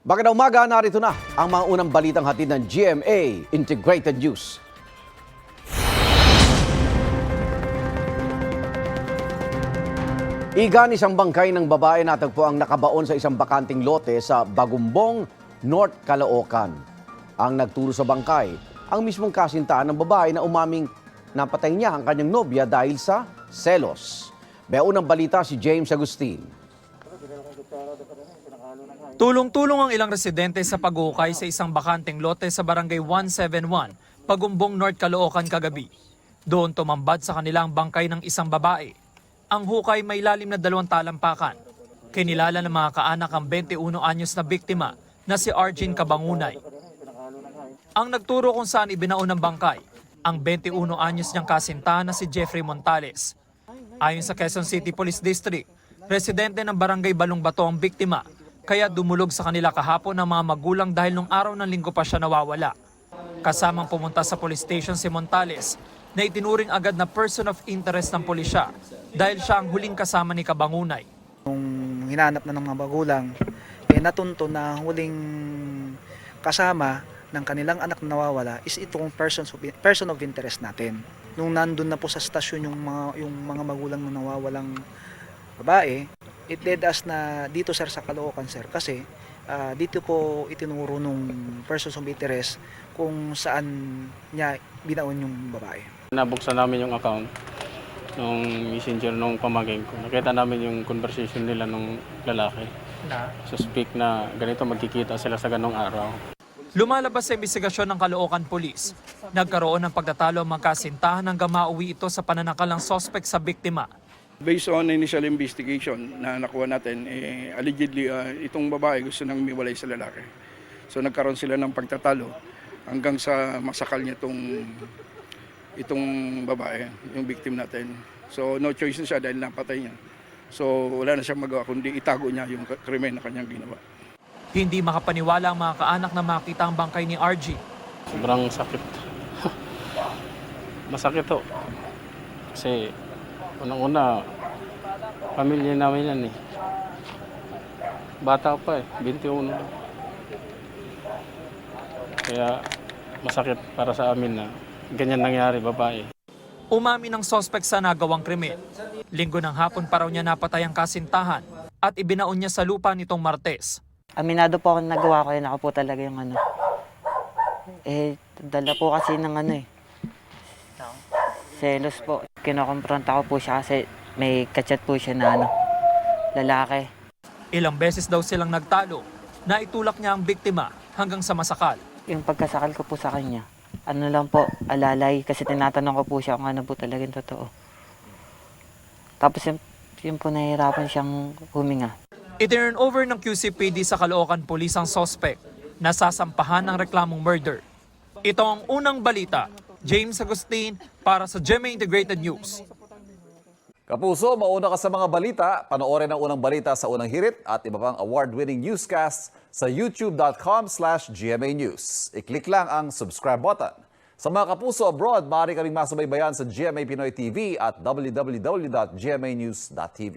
Magandang umaga, narito na ang mga unang balitang hatid ng GMA Integrated News. Igan, isang bangkay ng babae natagpo ang nakabaon sa isang bakanting lote sa Bagumbong, North Caloocan. Ang nagturo sa bangkay, ang mismong kasintahan ng babae na umaming napatay niya ang kanyang nobya dahil sa selos. May unang balita si James Agustin. Tulong-tulong ang ilang residente sa paghukay sa isang bakanteng lote sa Barangay 171, Pagumbong, North Caloocan kagabi. Doon tumambad sa kanilang bangkay ng isang babae. Ang hukay may lalim na 2 talampakan. Kinilala ng mga kaanak ang 21 anyos na biktima na si Arjin Cabangunay. Ang nagturo kung saan ibinaon ng bangkay, ang 21 anyos niyang kasintahan na si Jeffrey Montales. Ayon sa Quezon City Police District, residente ng Barangay Balong-Bato ang biktima, kaya dumulog sa kanila kahapon ng mga magulang dahil nung araw ng linggo pa siya nawawala. Kasamang pumunta sa police station si Montales na itinuring agad na person of interest ng pulisya dahil siya ang huling kasama ni Cabangunay. Nung hinanap na ng mga magulang, natunto na huling kasama ng kanilang anak na nawawala is itong person of interest natin. Nung nandun na po sa stasyon yung mga magulang na nawawalang babae, it led us na dito sir sa Caloocan sir kasi dito po itinuro nung person of interest kung saan niya binaon yung babae. Nabuksan namin yung account nung messenger nung pamangkin ko. Nakita namin yung conversation nila nung lalaki. Suspect na ganito magkikita sila sa ganong araw. Lumalabas sa investigasyon ng Caloocan Police. Nagkaroon ng pagtatalo ang magkasintahan hanggang mauwi ito sa pananakal ng suspect sa biktima. Based on initial investigation na nakuha natin, allegedly itong babae gusto nang miwalay sa lalaki. So nagkaroon sila ng pagtatalo hanggang sa masakal niya itong babae, yung victim natin. So no choice na siya dahil napatay niya. So wala na siyang magawa kundi itago niya yung krimen na kanyang ginawa. Hindi makapaniwala ang mga kaanak na makita ang bangkay ni RG. Sobrang sakit. Masakit to. Kasi unang-una, pamilya namin yan eh. Bata pa eh, 21. Kaya masakit para sa amin na ganyan nangyari, babae. Umami ng suspect sa nagawang krimen. Linggo ng hapon pa raw niya napatay ang kasintahan at ibinaon niya sa lupa nitong Martes. Aminado po ako na nagawa ko yun. Ako po talaga yung dala po kasi ng selos po. Kinokonfronta ko po siya kasi may kachat po siya na lalaki. Ilang beses daw silang nagtalo na itulak niya ang biktima hanggang sa masakal. Yung pagkasakal ko po sa kanya, lang po, alalay. Kasi tinatanong ko po siya kung ano po talagang totoo. Tapos yun po nahihirapan siyang huminga. I-turn over ng QCPD sa Caloocan Police ang suspect na sasampahan ng reklamong murder. Ito ang unang balita. James Agustin para sa GMA Integrated News. Kapuso, mauna ka sa mga balita. Panoorin ang unang balita sa unang hirit at iba pang award-winning newscasts sa youtube.com/GMA News. I-click lang ang subscribe button. Sa mga kapuso abroad, maaari kaming masubaybayan sa GMA Pinoy TV at www.gmanews.tv.